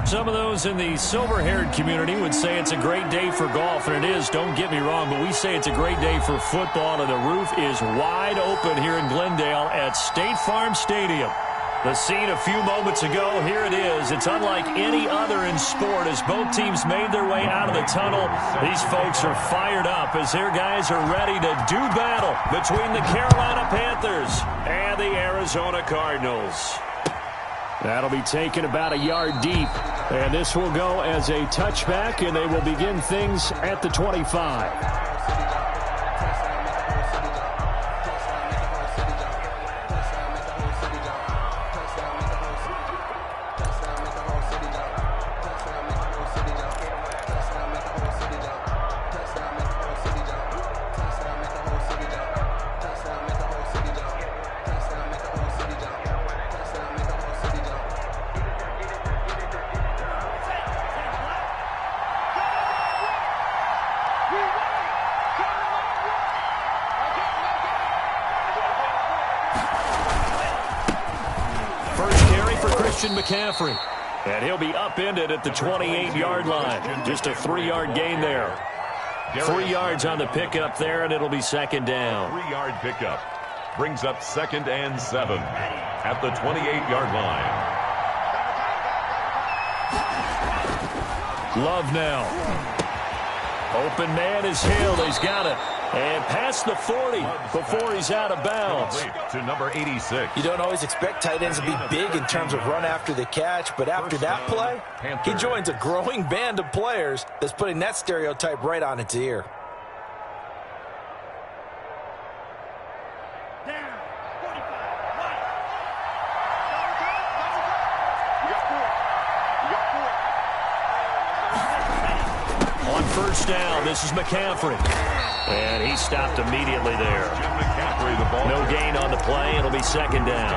Some of those in the silver-haired community would say it's a great day for golf, and it is, don't get me wrong, but we say it's a great day for football, and the roof is wide open here in Glendale at State Farm Stadium. The scene a few moments ago, here it is. It's unlike any other in sport as both teams made their way out of the tunnel. These folks are fired up as their guys are ready to do battle between the Carolina Panthers and the Arizona Cardinals. That'll be taken about a yard deep, and this will go as a touchback, and they will begin things at the 25. McCaffrey, and he'll be upended at the 28-yard line. Just a 3-yard gain there. 3 yards on the pickup there, and it'll be second down. 3-yard pickup brings up 2nd and 7 at the 28-yard line. Love now. Open man is Hill. He's got it. And past the 40 before he's out of bounds. To number 86. You don't always expect tight ends to be big in terms of run after the catch, but after that play, he joins a growing band of players that's putting that stereotype right on its ear. On first down, this is McCaffrey. And he stopped immediately there. No gain on the play. It'll be second down.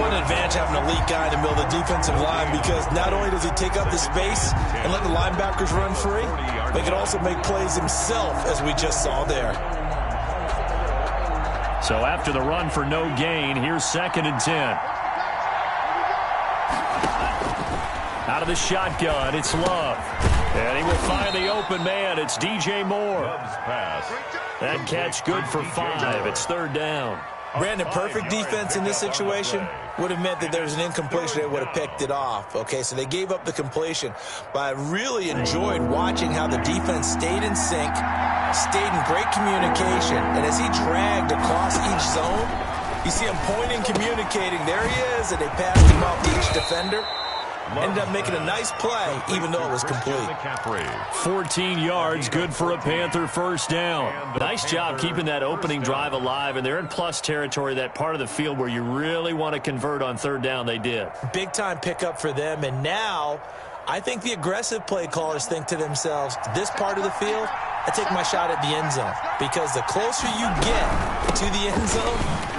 What an advantage having an elite guy in the middle of the defensive line, because not only does he take up the space and let the linebackers run free, but he can also make plays himself, as we just saw there. So after the run for no gain, here's 2nd and 10. Out of the shotgun, it's Love. And he will find the open man. It's DJ Moore. That catch good for 5. It's 3rd down. Brandon, perfect defense in this situation would have meant that there was an incompletion. They would have picked it off. Okay, so they gave up the completion. But I really enjoyed watching how the defense stayed in sync, stayed in great communication. And as he dragged across each zone, you see him pointing, communicating. There he is, and they passed him off to each defender. Ended up making a nice play, even though it was complete. 14 yards, good for a Panther first down. Nice job keeping that opening drive alive, and they're in plus territory, that part of the field where you really want to convert on 3rd down. They did. Big-time pickup for them, and now I think the aggressive play callers think to themselves, this part of the field, I take my shot at the end zone, because the closer you get to the end zone,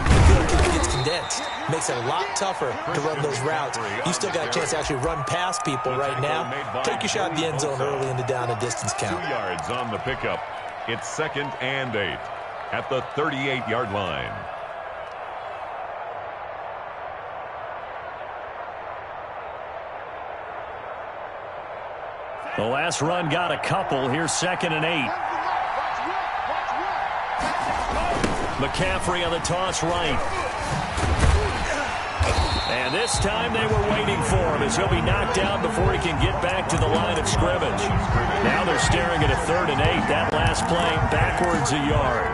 the field gets condensed. Makes it a lot tougher to run those routes. You still got a chance to actually run past people right now. Take your shot at the end zone early in the down and distance count. 2 yards on the pickup. It's 2nd and 8 at the 38-yard line. The last run got a couple. Here's 2nd and 8. McCaffrey on the toss right. And this time they were waiting for him as he'll be knocked down before he can get back to the line of scrimmage. Now they're staring at a 3rd and 8. That last play backwards a yard.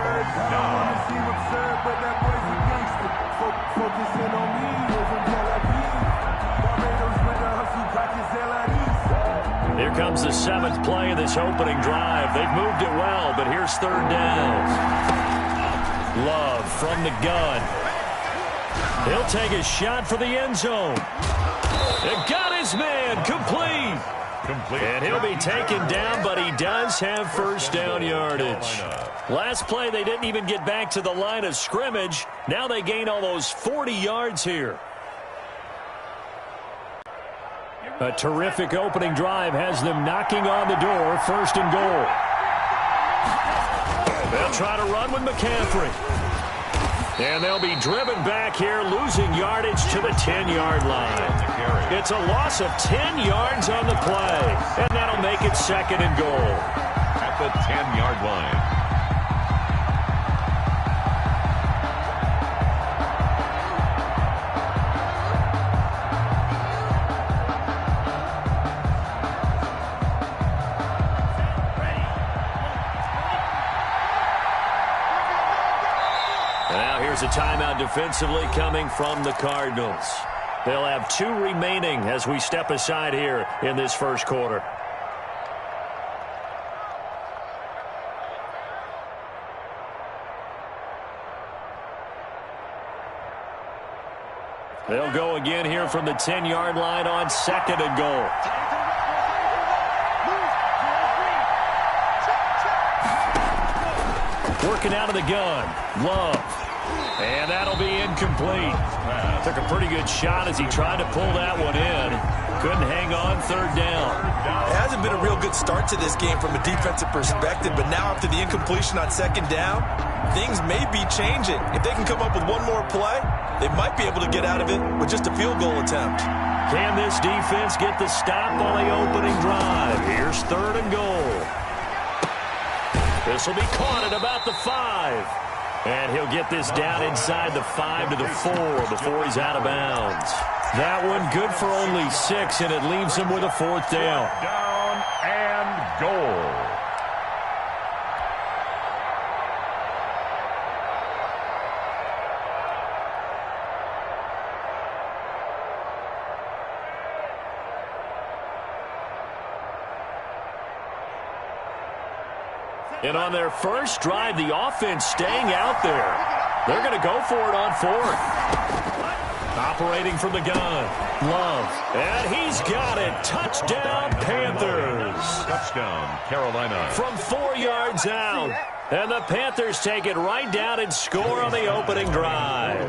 Here comes the 7th play of this opening drive. They've moved it well, but here's 3rd down. Love from the gun. He'll take a shot for the end zone. It got his man. Complete. And he'll be taken down, but he does have first down yardage. Last play, they didn't even get back to the line of scrimmage. Now they gain almost 40 yards here. A terrific opening drive has them knocking on the door. 1st and goal. They'll try to run with McCaffrey. And they'll be driven back here, losing yardage to the 10-yard line. It's a loss of 10 yards on the play, and that'll make it 2nd and goal. At the 10-yard line. Here's a timeout defensively coming from the Cardinals. They'll have 2 remaining as we step aside here in this first quarter. They'll go again here from the 10-yard line on 2nd and goal. Working out of the gun. Love. And that'll be incomplete. Took a pretty good shot as he tried to pull that one in. Couldn't hang on 3rd down. It hasn't been a real good start to this game from a defensive perspective, but now after the incompletion on 2nd down, things may be changing. If they can come up with one more play, they might be able to get out of it with just a field goal attempt. Can this defense get the stop on the opening drive? Here's 3rd and goal. This will be caught at about the 5. And he'll get this down inside the 5 to the 4 before he's out of bounds. That one good for only 6, and it leaves him with a 4th down. Down and goal. And on their first drive, the offense staying out there. They're going to go for it on 4th. Operating from the gun. Love. And he's got it. Touchdown, Panthers. Touchdown, Carolina. From 4 yards out. And the Panthers take it right down and score on the opening drive.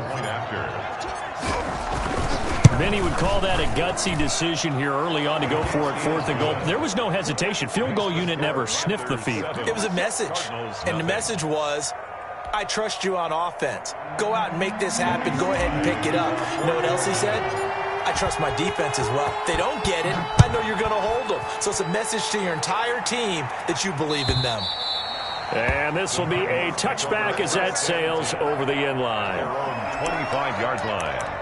Many would call that a gutsy decision here early on to go for it 4th and goal. There was no hesitation. Field goal unit never sniffed the field. It was a message, and the message was, I trust you on offense. Go out and make this happen. Go ahead and pick it up. You know what else he said? I trust my defense as well. If they don't get it, I know you're going to hold them. So it's a message to your entire team that you believe in them. And this will be a touchback as that sails over the end line. 25-yard line.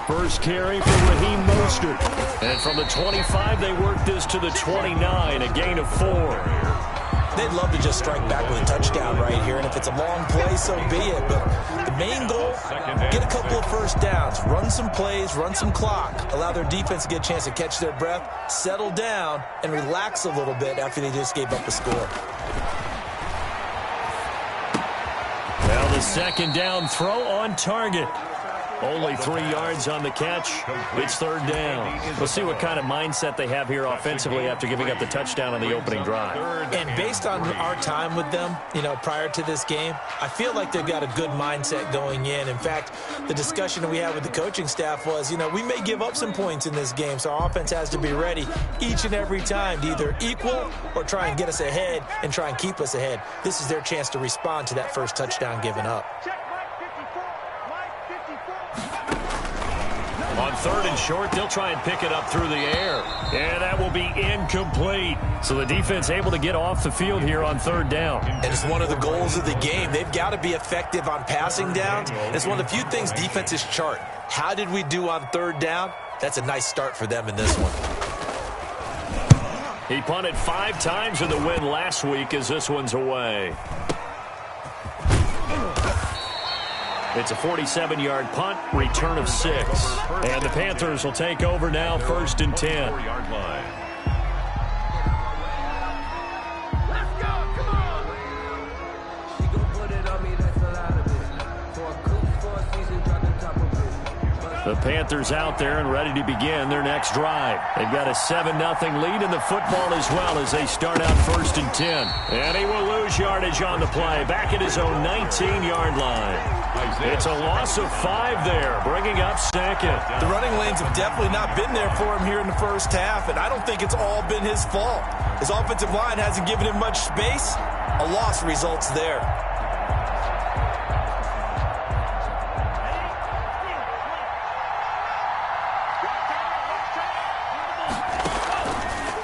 First carry for Raheem Mostert. And from the 25, they work this to the 29, a gain of 4. They'd love to just strike back with a touchdown right here, and if it's a long play, so be it. But the main goal, get a couple of first downs, run some plays, run some clock, allow their defense to get a chance to catch their breath, settle down, and relax a little bit after they just gave up a score. Well, the 2nd down throw on target. Only 3 yards on the catch. It's 3rd down. We'll see what kind of mindset they have here offensively after giving up the touchdown on the opening drive. And based on our time with them, prior to this game, I feel like they've got a good mindset going in. In fact, the discussion that we had with the coaching staff was, we may give up some points in this game, so our offense has to be ready each and every time to either equal or try and get us ahead and try and keep us ahead. This is their chance to respond to that first touchdown given up. On 3rd and short, they'll try and pick it up through the air. And that will be incomplete. So the defense able to get off the field here on 3rd down. And it's one of the goals of the game. They've got to be effective on passing downs. It's one of the few things defenses chart. How did we do on 3rd down? That's a nice start for them in this one. He punted 5 times in the win last week as this one's away. It's a 47-yard punt, return of 6. And the Panthers will take over now, 1st and 10. 4-yard line. Let's go, come on! She gon' put it on me, that's a lot of it. For a cook, for a season, drop the top of it. The Panthers out there and ready to begin their next drive. They've got a 7-0 lead in the football as well as they start out 1st and 10. And he will lose yardage on the play, back at his own 19-yard line. It's a loss of 5 there, bringing up 2nd. The running lanes have definitely not been there for him here in the first half, and I don't think it's all been his fault. His offensive line hasn't given him much space. A loss results there.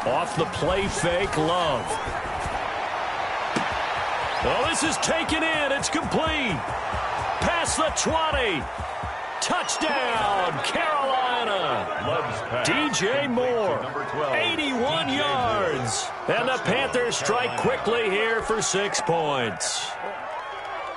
Off the play fake, Love. Oh, this is taken in. It's complete. Past the 20. Touchdown, Carolina. DJ Moore, 81 yards. And the Panthers strike quickly here for 6 points.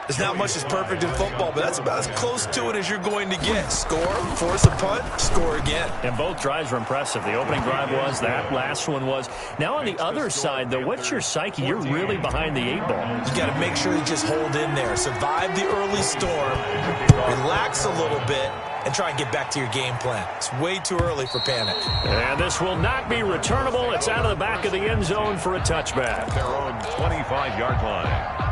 There's not much that's perfect in football, but that's about as close to it as you're going to get. Score, force a punt, score again. And both drives were impressive. The opening drive was, that last one was. Now on the other side, though, what's your psyche? You're really behind the 8 ball. You got to make sure you just hold in there. Survive the early storm, relax a little bit, and try and get back to your game plan. It's way too early for panic. And this will not be returnable. It's out of the back of the end zone for a touchback. Their own 25-yard line.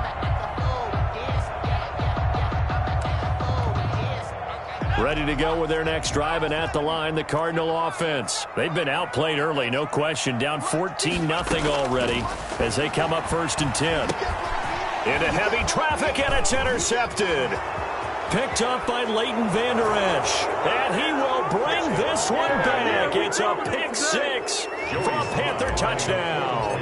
Ready to go with their next drive, and at the line, the Cardinal offense. They've been outplayed early, no question. Down 14-0 already as they come up 1st and 10. Into heavy traffic, and it's intercepted. Picked up by Leighton Vander Esch. And he will bring this one back. It's a pick 6 for a Panther touchdown.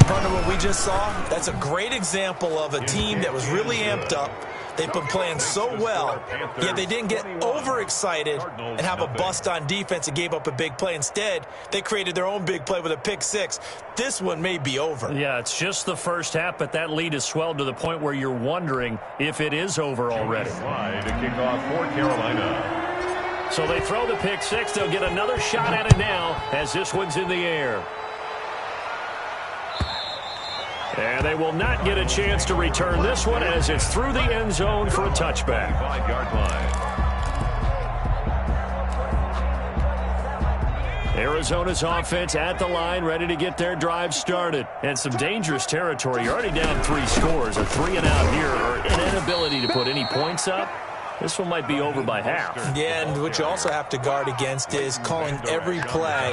Partner, what we just saw, that's a great example of a team that was really amped up. They've been playing so well, yet they didn't get overexcited and have a bust on defense and gave up a big play. Instead, they created their own big play with a pick 6. This one may be over. Yeah, it's just the first half, but that lead has swelled to the point where you're wondering if it is over already. To kick off for Carolina. So they throw the pick 6. They'll get another shot at it now as this one's in the air. And they will not get a chance to return this one as it's through the end zone for a touchback. 5-yard line. Arizona's offense at the line, ready to get their drive started. And some dangerous territory. You're already down 3 scores. A 3-and-out here, or an inability to put any points up. This one might be over by half. Yeah, and what you also have to guard against is calling every play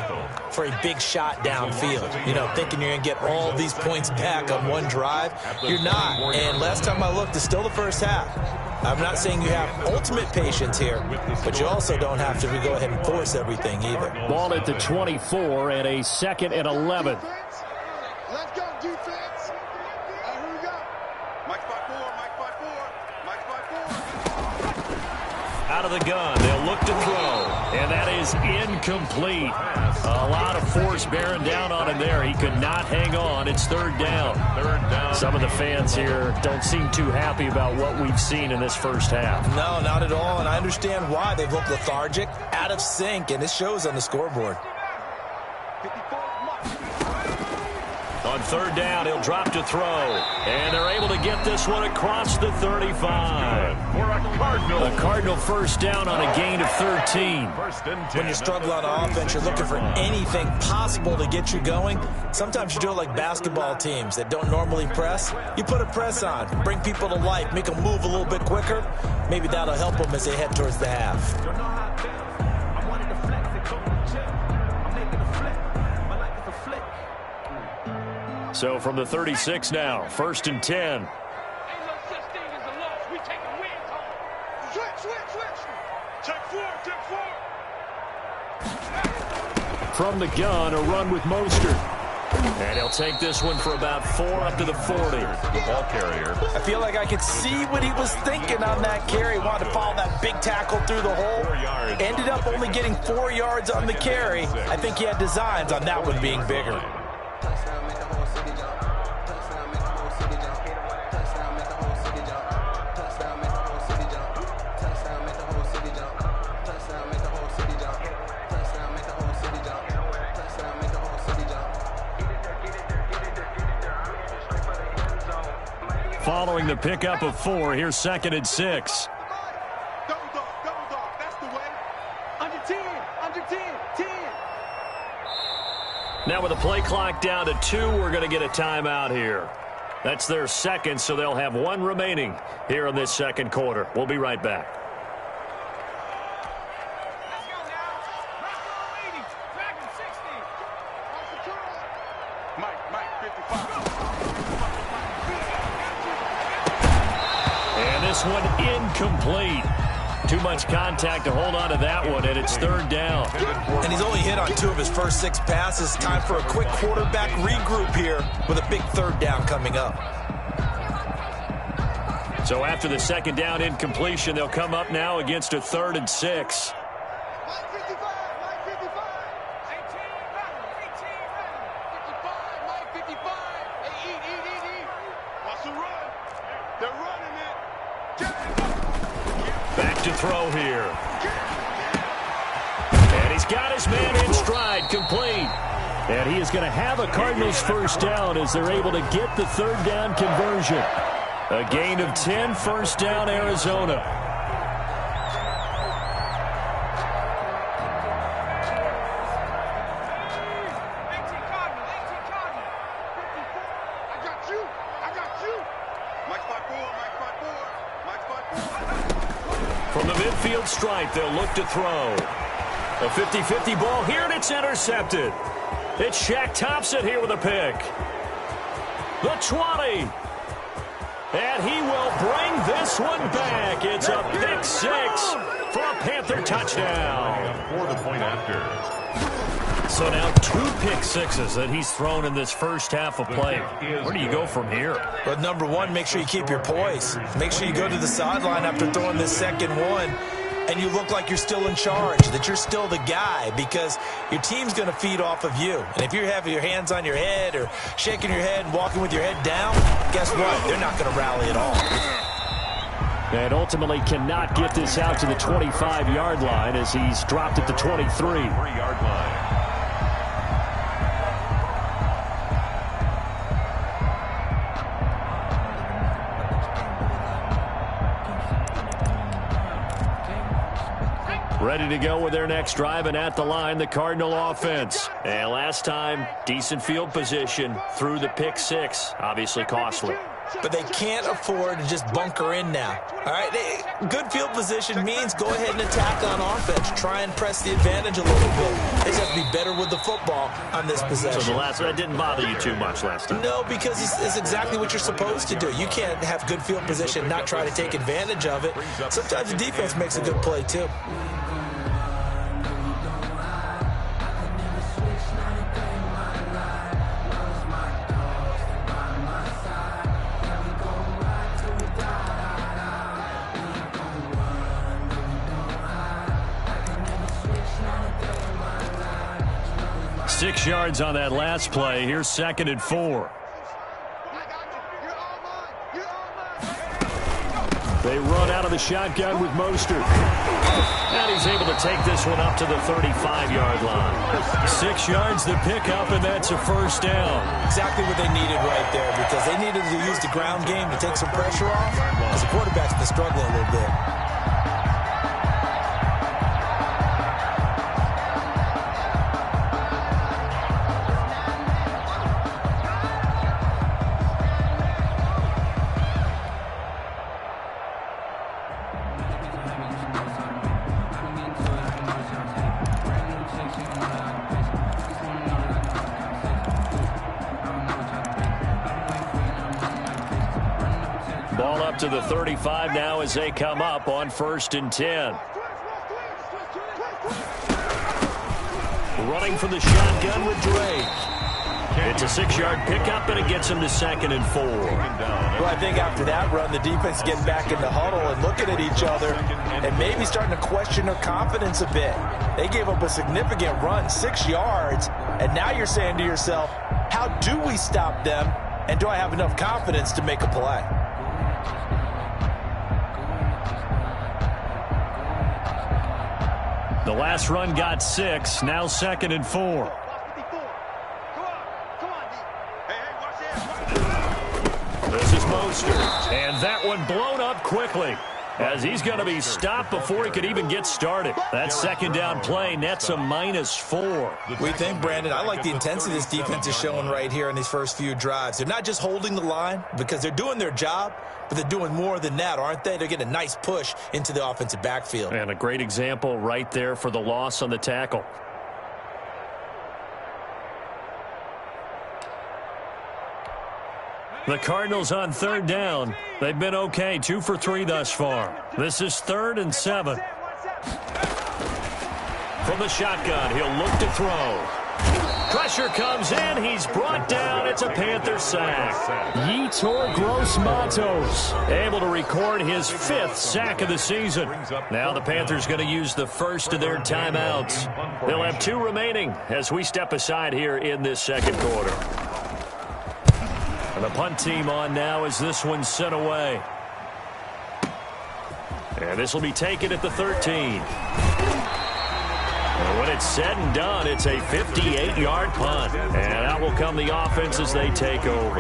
for a big shot downfield. You know, thinking you're going to get all these points back on one drive. You're not. And last time I looked, it's still the first half. I'm not saying you have ultimate patience here, but you also don't have to go ahead and force everything either. Ball at the 24 and a 2nd and 11. Let's go, defense. Here we go. Mike 5-4, Mike 5-4, Mike 5-4. Out of the gun, they'll look to throw, and that is incomplete. A lot of force bearing down on him there. He could not hang on. It's 3rd down. Some of the fans here don't seem too happy about what we've seen in this first half. No, not at all, and I understand why. They've looked lethargic, out of sync, and it shows on the scoreboard. On 3rd down, he'll drop to throw. And they're able to get this one across the 35. A Cardinal 1st down on a gain of 13. When you struggle on offense, you're looking for anything possible to get you going. Sometimes you do it like basketball teams that don't normally press. You put a press on, bring people to life, make them move a little bit quicker. Maybe that'll help them as they head towards the half. So from the 36 now, 1st and 10. Ain't no such thing as a loss. We taking wins home. Switch. Take 4. From the gun, a run with Mostert. And he'll take this one for about 4 up to the 40. The ball carrier. I feel like I could see what he was thinking on that carry. Wanted to follow that big tackle through the hole. Ended up only getting 4 yards on the carry. I think he had designs on that one being bigger. Following the pickup of 4, here's 2nd and 6. Double dog. That's the way. Under 10. Under 10. 10. Now with the play clock down to 2, we're going to get a timeout here. That's their second, so they'll have 1 remaining here in this second quarter. We'll be right back. Let's go now. Rocco 80. Dragon 60. Mike, 55. And this one incomplete. Too much contact to hold on to that one, and it's third down. And he's only hit on 2 of his first 6 passes. Time for a quick quarterback regroup here with a big third down coming up. So after the second down incompletion, they'll come up now against a 3rd and 6. Mike 55. Mike 55. 18 better. 55. Mike 55. Hey, eat. Watch the run. They're running it. Back to throw here. And he's got his man in stride, complete. And he is going to have a Cardinals first down as they're able to get the third down conversion. A gain of 10, first down, Arizona. From the midfield stripe, they'll look to throw. A 50-50 ball here, and it's intercepted. It's Shaq Thompson here with a pick. The 20. And he will bring this one back. It's a pick 6 for a Panther touchdown. For the point after. So now 2 pick sixes that he's thrown in this first half of play. Where do you go from here? But number one, make sure you keep your poise. Make sure you go to the sideline after throwing this second one, and you look like you're still in charge, that you're still the guy, because your team's going to feed off of you. And if you're having your hands on your head or shaking your head and walking with your head down, guess what? They're not going to rally at all. And ultimately cannot get this out to the 25-yard line as he's dropped at the 23. 3-yard line. Ready to go with their next drive, and at the line, the Cardinal offense. And last time, decent field position through the pick 6. Obviously costly. But they can't afford to just bunker in now. All right, good field position means go ahead and attack on offense. Try and press the advantage a little bit. They just have to be better with the football on this possession. So the last one didn't bother you too much last time? No, because it's exactly what you're supposed to do. You can't have good field position and not try to take advantage of it. Sometimes the defense makes a good play, too. Six yards on that last play. Here's 2nd and 4. They run out of the shotgun with Mostert. And he's able to take this one up to the 35-yard line. 6 yards the pickup, and that's a first down. Exactly what they needed right there, because they needed to use the ground game to take some pressure off, as the quarterback's been struggling a little bit. Ball up to the 35 now as they come up on 1st and 10. Running from the shotgun with Drake. It's a 6-yard pickup, and it gets him to 2nd and 4. Well, I think after that run, the defense getting back in the huddle and looking at each other and maybe starting to question their confidence a bit. They gave up a significant run, 6 yards, and now you're saying to yourself, how do we stop them, and do I have enough confidence to make a play? The last run got 6, now 2nd and 4. This is Mostert, and that one blown up quickly. as he's going to be stopped before he could even get started. That second down play nets a -4. We think, Brandon, I like the intensity this defense is showing right here in these first few drives. They're not just holding the line because they're doing their job, but they're doing more than that, aren't they? They're getting a nice push into the offensive backfield. And a great example right there for the loss on the tackle. The Cardinals on third down. They've been okay, 2 for 3 thus far. This is 3rd and 7. From the shotgun, he'll look to throw. Pressure comes in. He's brought down. It's a Panther sack. Yetur Gross-Matos able to record his 5th sack of the season. Now the Panthers going to use the first of their timeouts. They'll have 2 remaining as we step aside here in this second quarter. And the punt team on now as this one's sent away. And this will be taken at the 13. And when it's said and done, it's a 58-yard punt. And out will come the offense as they take over.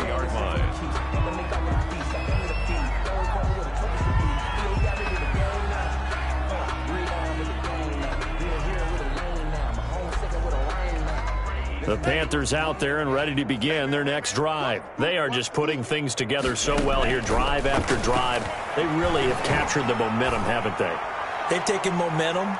The Panthers out there and ready to begin their next drive. They are just putting things together so well here, drive after drive. They really have captured the momentum, haven't they? They've taken momentum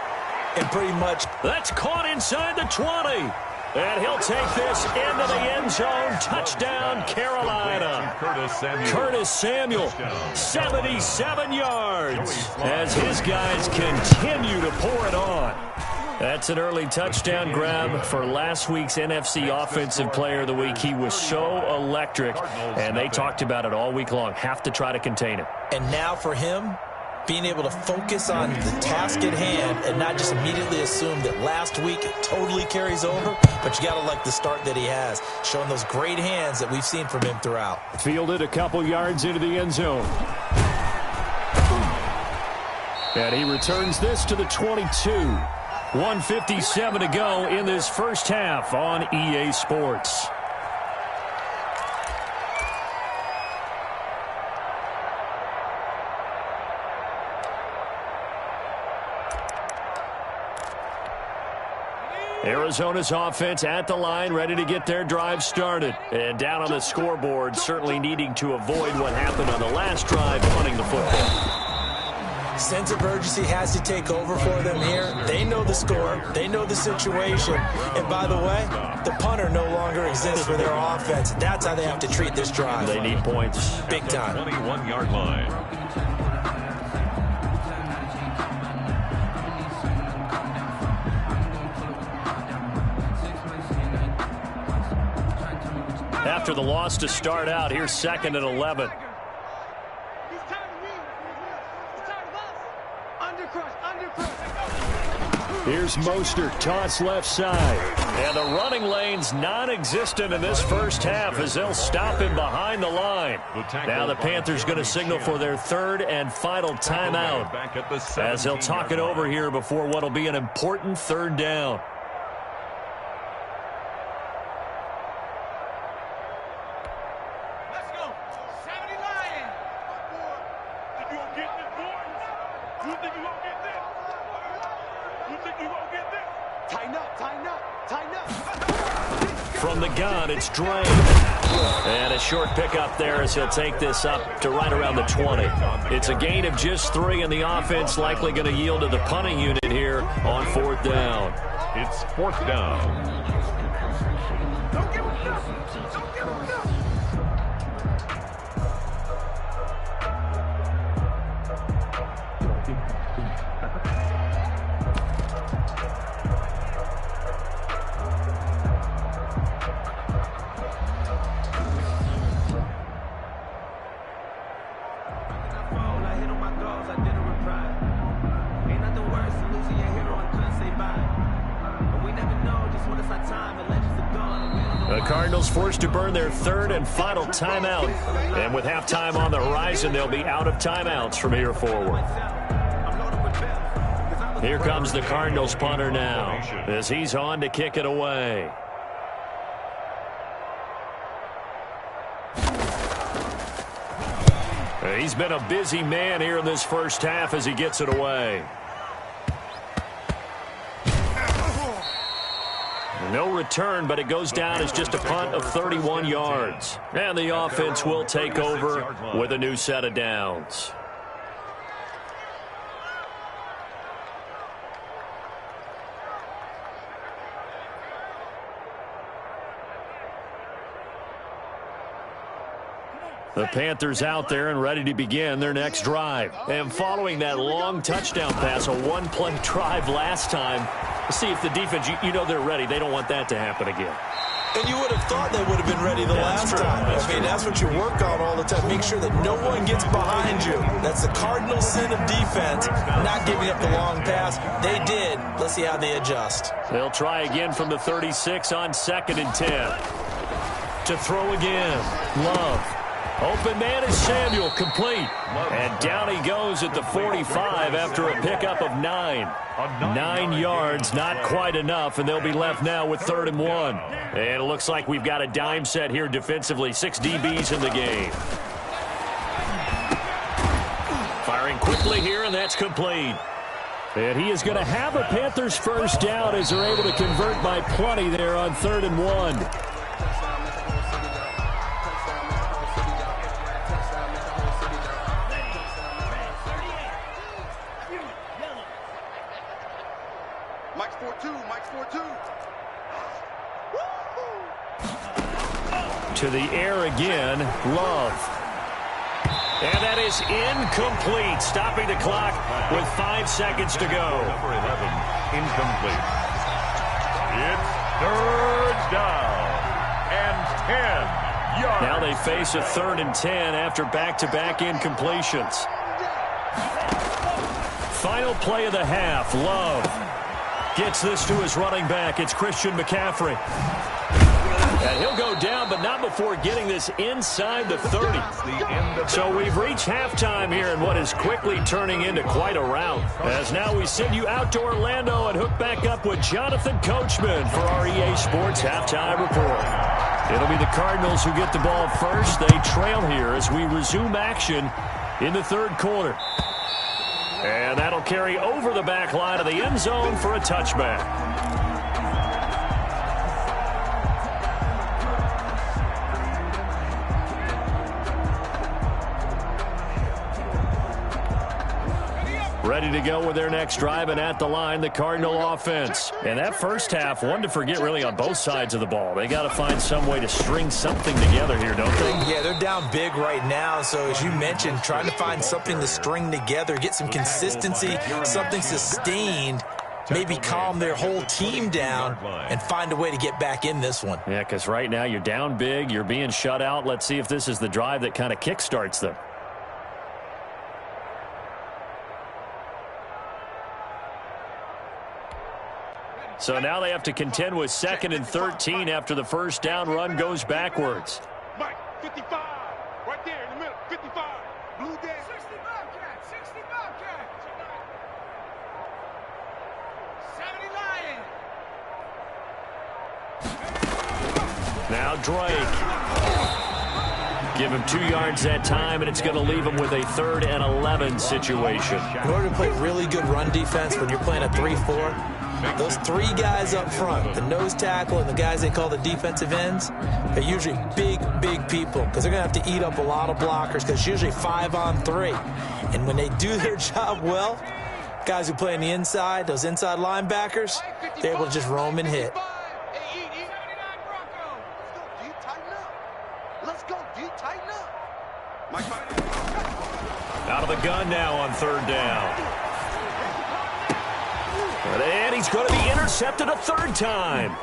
and pretty much... That's caught inside the 20. And he'll take this into the end zone. Touchdown, Carolina. Curtis Samuel, 77 yards as his guys continue to pour it on. That's an early touchdown grab for last week's NFC Offensive Player of the Week. He was so electric, and they talked about it all week long. Have to try to contain him. And now for him, being able to focus on the task at hand and not just immediately assume that last week it totally carries over, but you got to like the start that he has, showing those great hands that we've seen from him throughout. Fielded a couple yards into the end zone. And he returns this to the 22. 1:57 to go in this first half on EA Sports. Arizona's offense at the line, ready to get their drive started. And down on the scoreboard, certainly needing to avoid what happened on the last drive, punting the football. Sense of urgency has to take over for them here. They know the score. They know the situation. And by the way, the punter no longer exists for their offense. That's how they have to treat this drive. They need points. Big time. 21-yard line. After the loss to start out, here's 2nd and 11. Here's Mostert, toss left side. And the running lane's non-existent in this first half as they'll stop him behind the line. Now the Panthers going to signal for their 3rd and final timeout as they'll talk it over here before what will be an important 3rd down. From the gun, it's Dre. And a short pickup there as he'll take this up to right around the 20. It's a gain of just 3, and the offense likely going to yield to the punting unit here on 4th down. It's 4th down. Don't give him enough. Don't give him enough. The Cardinals forced to burn their 3rd and final timeout. And with halftime on the horizon, they'll be out of timeouts from here forward. Here comes the Cardinals punter now as he's on to kick it away. He's been a busy man here in this first half as he gets it away. No return, but it goes down as just a punt of 31 yards. And the offense will take over with a new set of downs. The Panthers out there and ready to begin their next drive. And following that long touchdown pass, a one-play drive last time, see if the defense, you know they're ready. They don't want that to happen again. And you would have thought they would have been ready the last time. I mean, that's what you work on all the time. Make sure that no one gets behind you. That's the cardinal sin of defense, not giving up the long pass. They did. Let's see how they adjust. They'll try again from the 36 on 2nd and 10. To throw again. Love. Open man is Samuel, complete. And down he goes at the 45 after a pickup of 9. 9 yards, not quite enough, and they'll be left now with 3rd and 1. And it looks like we've got a dime set here defensively. 6 DBs in the game. Firing quickly here, and that's complete. And he is going to have a Panthers first down as they're able to convert by plenty there on 3rd and 1. To the air again, Love. And that is incomplete, stopping the clock with 5 seconds to go. Number 11, incomplete. It's 3rd down and 10 yards. Now they face a 3rd and 10 after back-to-back incompletions. Final play of the half, Love gets this to his running back. It's Christian McCaffrey. And he'll go down, but not before getting this inside the 30. So we've reached halftime here in what is quickly turning into quite a rout. As now we send you out to Orlando and hook back up with Jonathan Coachman for our EA Sports Halftime Report. It'll be the Cardinals who get the ball first. They trail here as we resume action in the 3rd quarter. And that'll carry over the back line of the end zone for a touchback. Ready to go with their next drive, and at the line, the Cardinal offense. And that first half, one to forget really on both sides of the ball. They got to find some way to string something together here, don't they? Yeah, they're down big right now. So as you mentioned, trying to find something to string together, get some consistency, something sustained, maybe calm their whole team down and find a way to get back in this one. Yeah, because right now you're down big, you're being shut out. Let's see if this is the drive that kind of kickstarts them. So now they have to contend with 2nd and 13 after the first down run goes backwards. Mike, 55, right there in the middle, 55, blue day. 60 Bobcat, 60 Bobcat. 70 Lion. Now Drake. Give him 2 yards that time, and it's going to leave him with a 3rd and 11 situation. In order to play really good run defense when you're playing a 3-4, those 3 guys up front, the nose tackle and the guys they call the defensive ends, are usually big, big people because they're going to have to eat up a lot of blockers because it's usually 5 on 3. And when they do their job well, guys who play on the inside, those inside linebackers, they're able to just roam and hit. Out of the gun now on 3rd down. And he's going to be intercepted a 3rd time.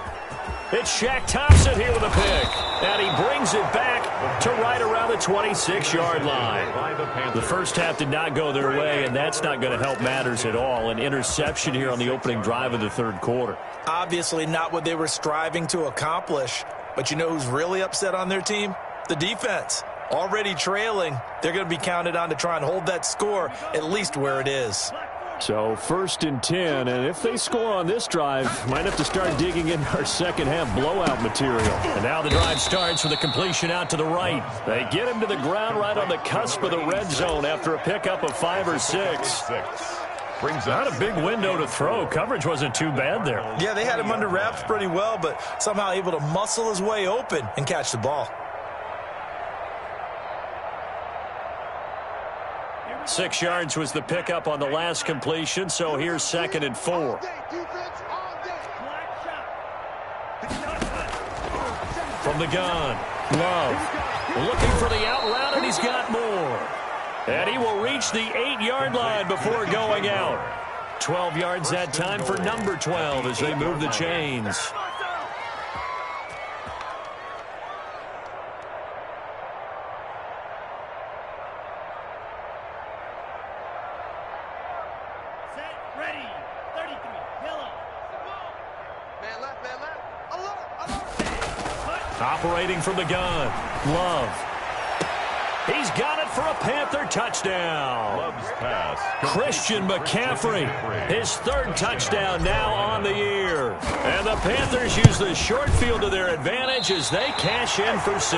It's Shaq Thompson here with a pick. And he brings it back to right around the 26-yard line. The first half did not go their way, and that's not going to help matters at all. An interception here on the opening drive of the 3rd quarter. Obviously not what they were striving to accomplish. But you know who's really upset on their team? The defense. Already trailing, they're going to be counted on to try and hold that score at least where it is. So 1st and 10, and if they score on this drive, might have to start digging in our second half blowout material. And now the drive starts with a completion out to the right. They get him to the ground right on the cusp of the red zone after a pickup of 5 or 6. Not a big window to throw. Coverage wasn't too bad there. Yeah, they had him under wraps pretty well, but somehow able to muscle his way open and catch the ball. 6 yards was the pickup on the last completion, so here's 2nd and 4. From the gun, Love looking for the out route, and he's got more. And he will reach the 8-yard line before going out. 12 yards that time for number 12 as they move the chains. Operating from the gun, Love. He's got it for a Panther touchdown. Love's pass. Christian McCaffrey, his 3rd touchdown now on the year. And the Panthers use the short field to their advantage as they cash in for 6.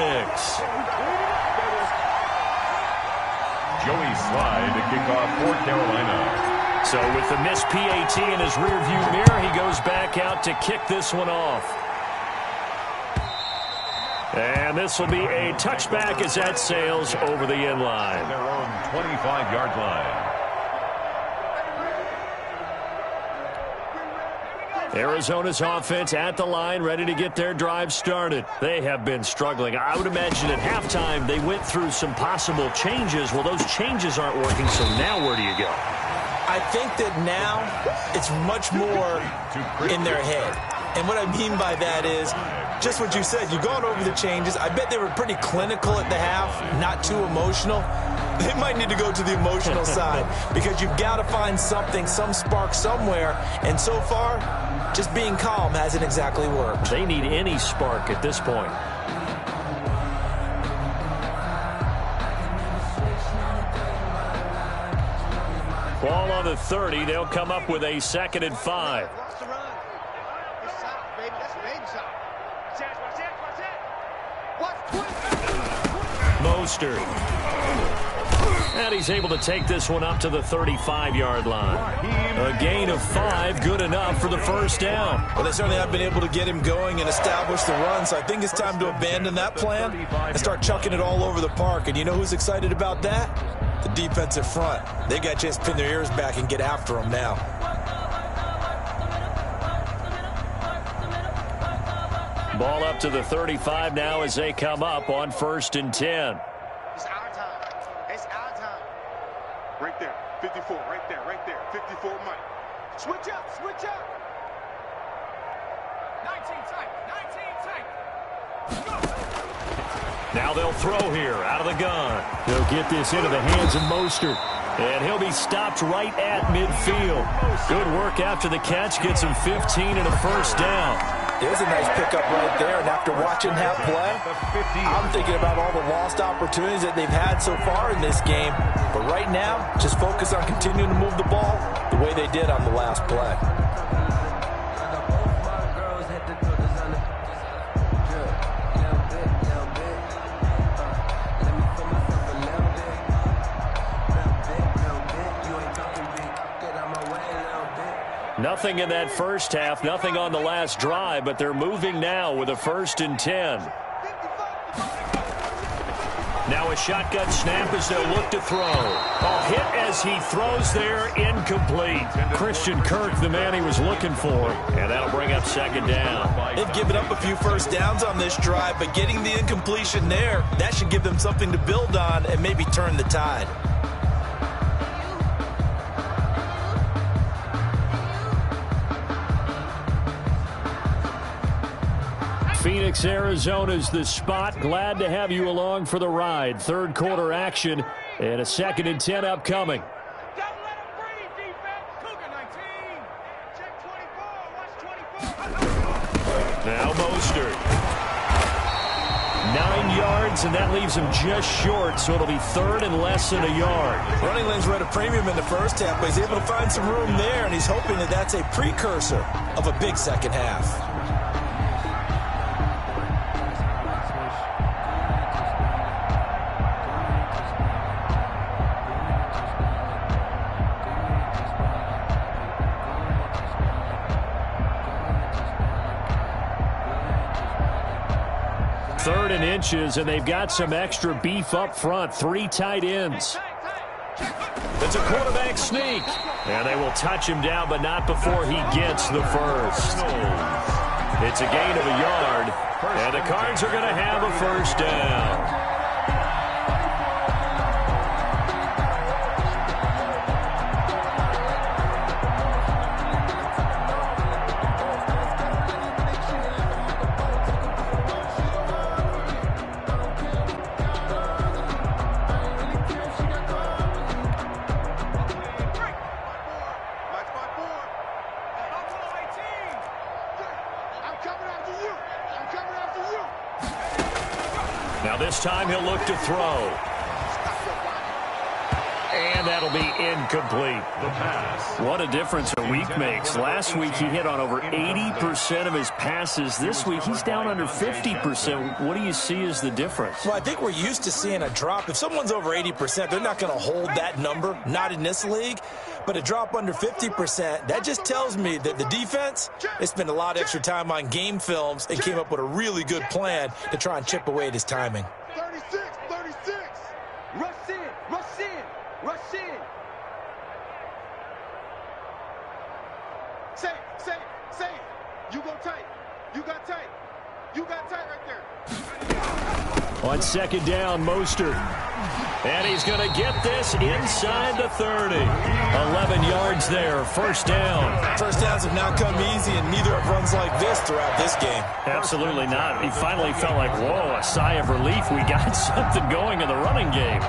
Joey Slye to kick off for Carolina. So with the missed PAT in his rearview mirror, he goes back out to kick this one off. And this will be a touchback as that sails over the end line. Their own 25-yard line. Arizona's offense at the line, ready to get their drive started. They have been struggling. I would imagine at halftime they went through some possible changes. Well, those changes aren't working, so now where do you go? I think that now it's much more in their head. And what I mean by that is just what you said. You've gone over the changes. I bet they were pretty clinical at the half, not too emotional. They might need to go to the emotional side because you've got to find something, some spark somewhere. And so far, just being calm hasn't exactly worked. They need any spark at this point. Ball on the 30. They'll come up with a 2nd and 5. Mostert. And he's able to take this one up to the 35-yard line. A gain of 5, good enough for the 1st down. Well, they certainly have been able to get him going and establish the run, so I think it's time to abandon that plan and start chucking it all over the park. And you know who's excited about that? The defensive front. They got a chance to pin their ears back and get after him now. Ball up to the 35 now as they come up on 1st and 10. It's our time. It's our time. Right there. 54. Right there. Right there. 54 Mike. Switch up. Switch up. 19 tight. 19 tight. Go. Now they'll throw here out of the gun. They'll get this into the hands of Mostert. And he'll be stopped right at midfield. Good work after the catch. Gets him 15 and a 1st down. There's a nice pickup right there, and after watching that play, I'm thinking about all the lost opportunities that they've had so far in this game. But right now, just focus on continuing to move the ball the way they did on the last play. Nothing in that 1st half, nothing on the last drive, but they're moving now with a 1st and 10. Now a shotgun snap as they'll look to throw. A hit as he throws there, incomplete. Christian Kirk, the man he was looking for, and that'll bring up 2nd down. They've given up a few 1st downs on this drive, but getting the incompletion there, that should give them something to build on and maybe turn the tide. Phoenix, Arizona's the spot. Glad to have you along for the ride. 3rd quarter action and a 2nd and 10 upcoming. Don't let him breathe, defense. Cougar 19. Check 24. Watch 24. Now Mostert. 9 yards, and that leaves him just short, so it'll be third and less than a yard. Running lanes were at a premium in the first half, but he's able to find some room there, and he's hoping that that's a precursor of a big second half. Third and inches, and they've got some extra beef up front. 3 tight ends. It's a quarterback sneak. And they will touch him down, but not before he gets the first. It's a gain of a yard, and the Cards are going to have a first down. Now this time he'll look to throw. And that'll be incomplete. The pass. What a difference a week makes. Last week he hit on over 80% of his passes. This week he's down under 50%. What do you see as the difference? Well, I think we're used to seeing a drop. If someone's over 80%, they're not going to hold that number, not in this league. But a drop under 50%, that just tells me that the defense, they spent a lot of extra time on game films and came up with a really good plan to try and chip away at his timing. 36, 36. Rush in, rush in, rush in. Say, you go tight. You got tight. You got tight right there. On second down, Mostert. And he's going to get this inside the 30. 11 yards there, first down. First downs have not come easy, and neither have runs like this throughout this game. Absolutely not. He finally felt like, whoa, a sigh of relief. We got something going in the running game.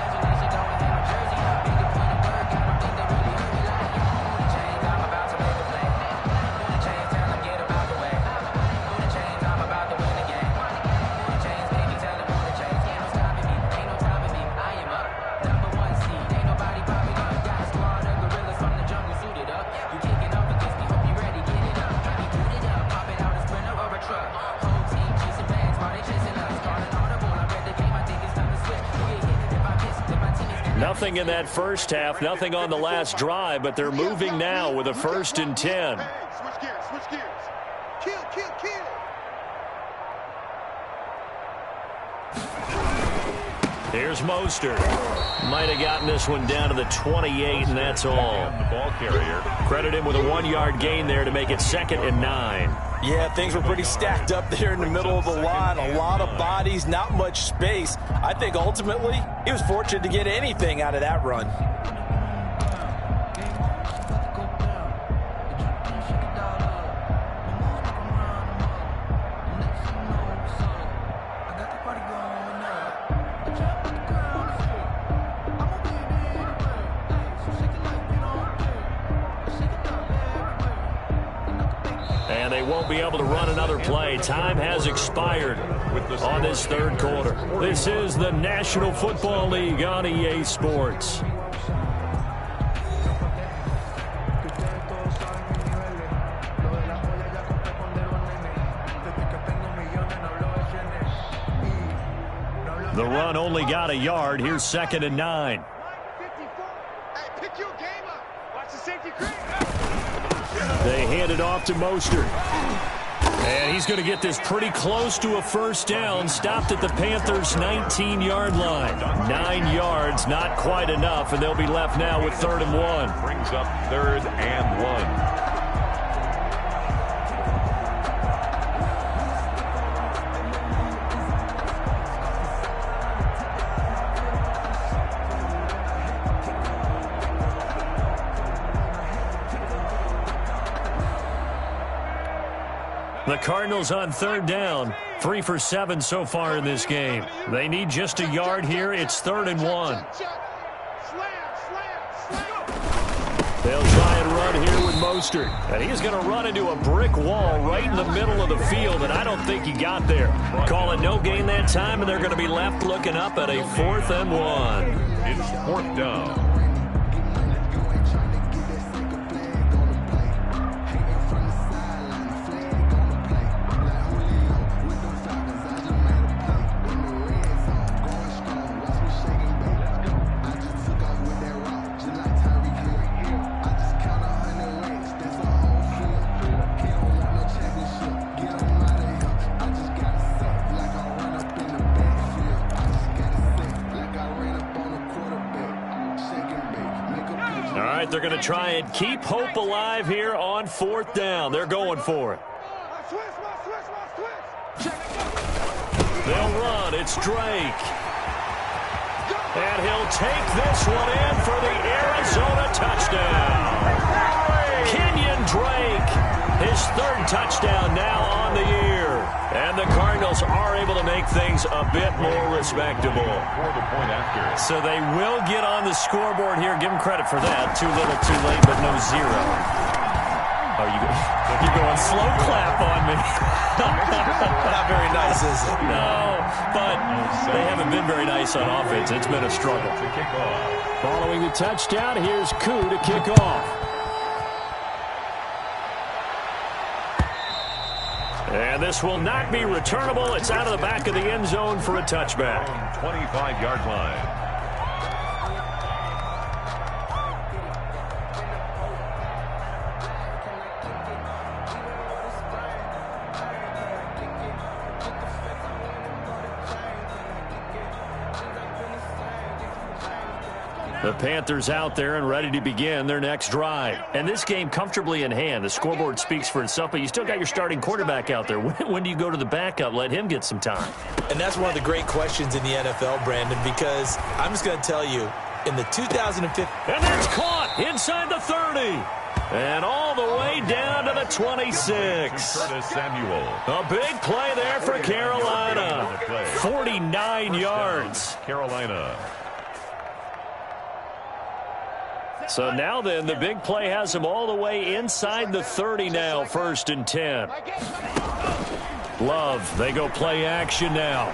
Nothing in that first half, nothing on the last drive, but they're moving now with a 1st and 10. Switch gears, switch gears. Kill. Here's Mostert. Might have gotten this one down to the 28, and that's all. The ball carrier. Credit him with a 1-yard gain there to make it 2nd and 9. Yeah, things were pretty stacked up there in the middle of the line. A lot of bodies, not much space. I think ultimately he was fortunate to get anything out of that run. And they won't be able to run another play. Time has expired on this third quarter. This is the National Football League on EA Sports. The run only got a yard. Here's 2nd and 9. Hey, pick your game up. Watch the safety creep. They hand it off to Mostert. And he's going to get this pretty close to a first down. Stopped at the Panthers' 19-yard line. 9 yards, not quite enough, and they'll be left now with 3rd and 1. Brings up 3rd and 1. The Cardinals on 3rd down, 3 for 7 so far in this game. They need just a yard here. It's 3rd and 1. They'll try and run here with Mostert. And he's going to run into a brick wall right in the middle of the field, and I don't think he got there. Call it no gain that time, and they're going to be left looking up at a 4th and 1. It's 4th down. They're going to try and keep hope alive here on 4th down. They're going for it. They'll run. It's Drake. And he'll take this one in for the Arizona touchdown. Kenyon Drake, his 3rd touchdown now on the year. And the Cardinals are able to make things a bit more respectable. For the point after. So they will get on the scoreboard here. Give them credit for that. Too little, too late, but no 0. Oh, you're going slow clap on me. Not very nice, is it? No, but they haven't been very nice on offense. It's been a struggle. To kick off. Following the touchdown, here's Koo to kick off. And this will not be returnable. It's out of the back of the end zone for a touchback. 25-yard line. The Panthers out there and ready to begin their next drive. And this game comfortably in hand. The scoreboard speaks for itself, but you still got your starting quarterback out there. When do you go to the backup? Let him get some time. And that's one of the great questions in the NFL, Brandon, because I'm just going to tell you, in the 2015... And that's caught inside the 30. And all the way down to the 26. Curtis Samuel. A big play there for Carolina. 49 yards. Carolina. So now then, the big play has him all the way inside the 30 now, 1st and 10. Love, they go play action now.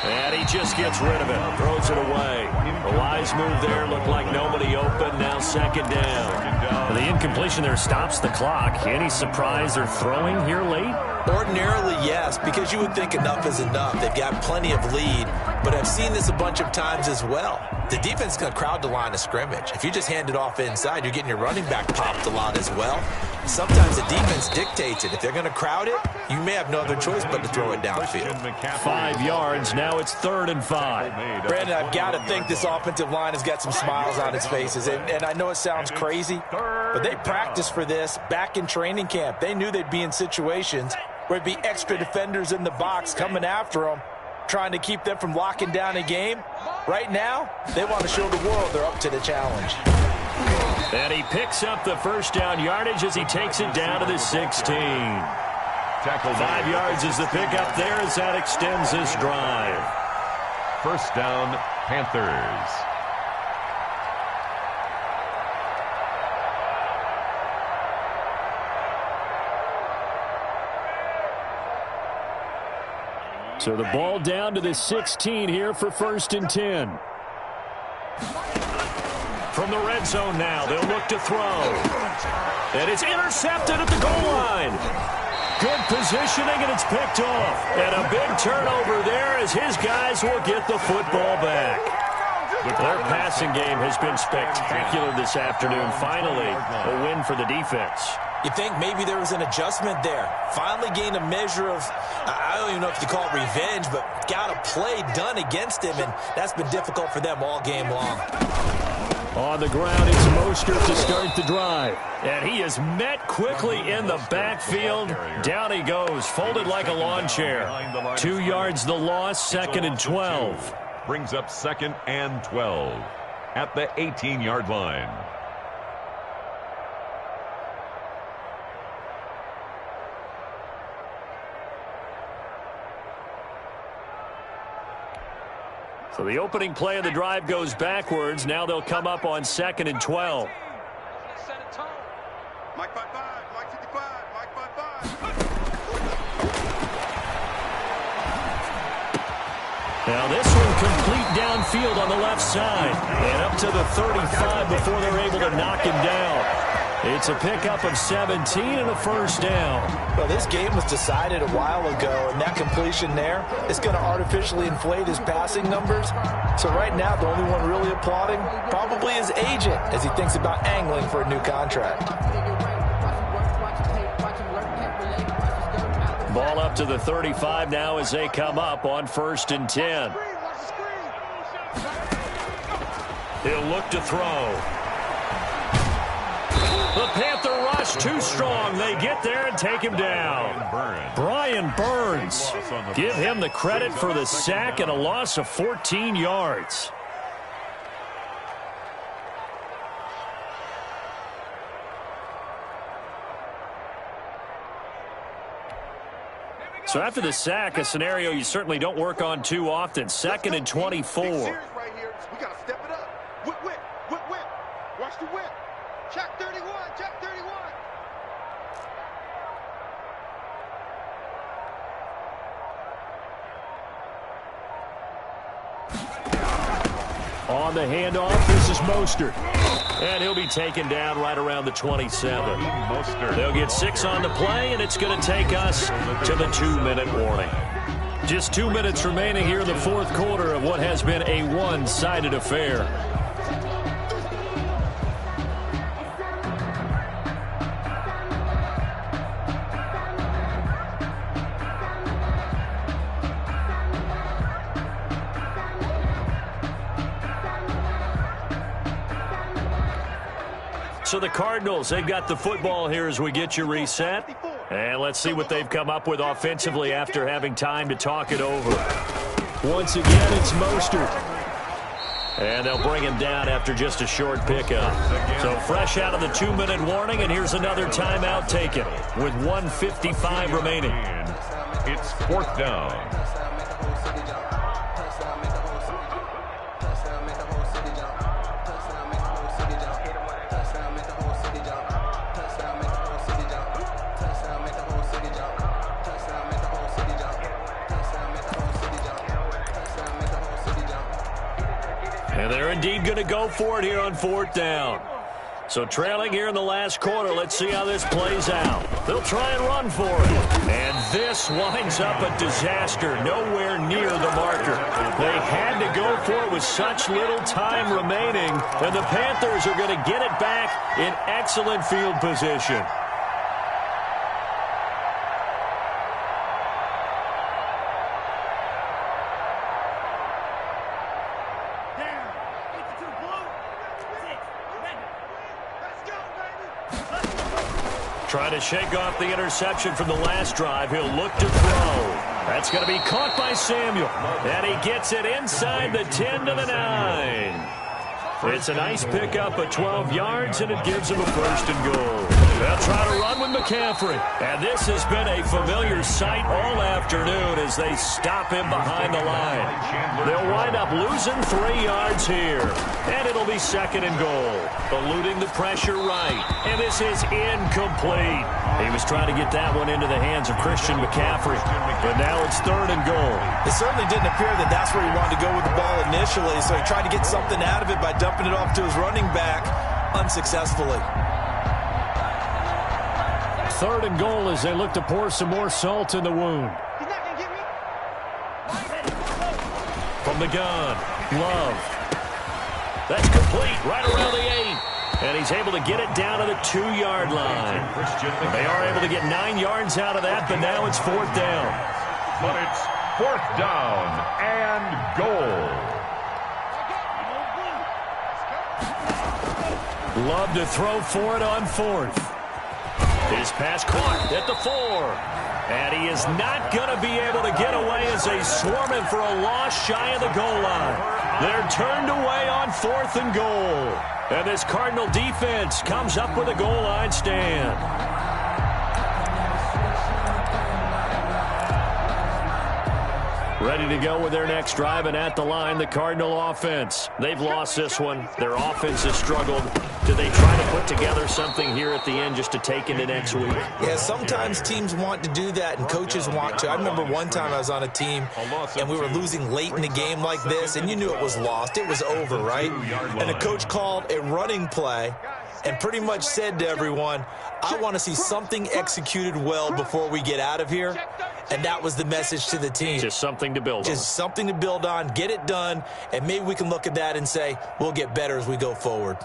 And he just gets rid of it, throws it away. A wise move there, looked like nobody open, now 2nd down. The incompletion there stops the clock. Any surprise they're throwing here late? Ordinarily, yes, because you would think enough is enough. They've got plenty of lead, but I've seen this a bunch of times as well. The defense is going to crowd the line of scrimmage. If you just hand it off inside, you're getting your running back popped a lot as well. Sometimes the defense dictates it. If they're going to crowd it, you may have no other choice but to throw it downfield. 5 yards, now it's 3rd and 5. Brandon, I've got to think this offensive line has got some smiles on its faces. And I know it sounds crazy, but they practiced for this back in training camp. They knew they'd be in situations where it'd be extra defenders in the box coming after them, trying to keep them from locking down a game. Right now, they want to show the world they're up to the challenge. And he picks up the 1st down yardage as he takes it down to the 16. 5 yards is the pickup there as that extends this drive. 1st down, Panthers. So the ball down to the 16 here for 1st and 10. From the red zone now, they'll look to throw. And it's intercepted at the goal line. Good positioning, and it's picked off. And a big turnover there as his guys will get the football back. Their passing game has been spectacular this afternoon. Finally, a win for the defense. You think maybe there was an adjustment there. Finally gained a measure of, I don't even know if you call it revenge, but got a play done against him, and that's been difficult for them all game long. On the ground, it's Mostert to start the drive. And he is met quickly in the backfield. Down he goes, folded like a lawn chair. 2 yards the loss, 2nd and 12. Brings up 2nd and 12 at the 18-yard line. So the opening play of the drive goes backwards. Now they'll come up on 2nd and 12. Mike 5-5, Mike 55, Mike 5-5. Now this one complete downfield on the left side. And up to the 35 before they're able to knock him down. It's a pickup of 17 and a first down. Well, this game was decided a while ago, and that completion there is going to artificially inflate his passing numbers. So right now, the only one really applauding probably his agent as he thinks about angling for a new contract. Ball up to the 35 now as they come up on 1st and 10. He'll look to throw. The Panther rush too strong. They get there and take him down. Brian Burns. Give him the credit for the sack and a loss of 14 yards. So after the sack, a scenario you certainly don't work on too often. 2nd and 24. We got to step it up. Whip, whip, whip, whip. Watch the whip. Check 31, check 31. On the handoff, this is Mostert. And he'll be taken down right around the 27. They'll get 6 on the play, and it's going to take us to the 2-minute warning. Just 2 minutes remaining here in the 4th quarter of what has been a one-sided affair. So the Cardinals, they've got the football here as we get you reset. And let's see what they've come up with offensively after having time to talk it over. Once again, it's Mostert. And they'll bring him down after just a short pickup. So fresh out of the 2-minute warning, and here's another timeout taken with 1:55 remaining. It's 4th down. And they're indeed going to go for it here on 4th down. So trailing here in the last quarter, let's see how this plays out. They'll try and run for it. And this winds up a disaster, nowhere near the marker. They had to go for it with such little time remaining, and the Panthers are going to get it back in excellent field position. Trying to shake off the interception from the last drive. He'll look to throw. That's going to be caught by Samuel. And he gets it inside the 10 to the 9. It's a nice pickup of 12 yards, and it gives him a 1st and goal. They'll try to run with McCaffrey. And this has been a familiar sight all afternoon as they stop him behind the line. They'll wind up losing 3 yards here. And it'll be 2nd and goal. Eluding the pressure right. And this is incomplete. He was trying to get that one into the hands of Christian McCaffrey. But now it's 3rd and goal. It certainly didn't appear that that's where he wanted to go with the ball initially, so he tried to get something out of it by dumping it off to his running back unsuccessfully. 3rd and goal as they look to pour some more salt in the wound. He's not going to get me. From the gun, Love. That's complete right around the 8. And he's able to get it down to the 2-yard line. They are able to get 9 yards out of that, but now it's 4th down. But it's 4th down and goal. Love to throw for it on 4th. His pass caught at the 4. And he is not going to be able to get away as they swarm him for a loss shy of the goal line. They're turned away on 4th and goal. And this Cardinal defense comes up with a goal line stand. Ready to go with their next drive, and at the line, the Cardinal offense. They've lost this one. Their offense has struggled. Do they try to put together something here at the end just to take into next week? Yeah, sometimes teams want to do that, and coaches want to. I remember one time I was on a team, and we were losing late in the game like this, and you knew it was lost. It was over, right? And the coach called a running play and pretty much said to everyone, I want to see something executed well before we get out of here. And that was the message to the team. Just something to build on. Just something to build on, get it done, and maybe we can look at that and say, we'll get better as we go forward.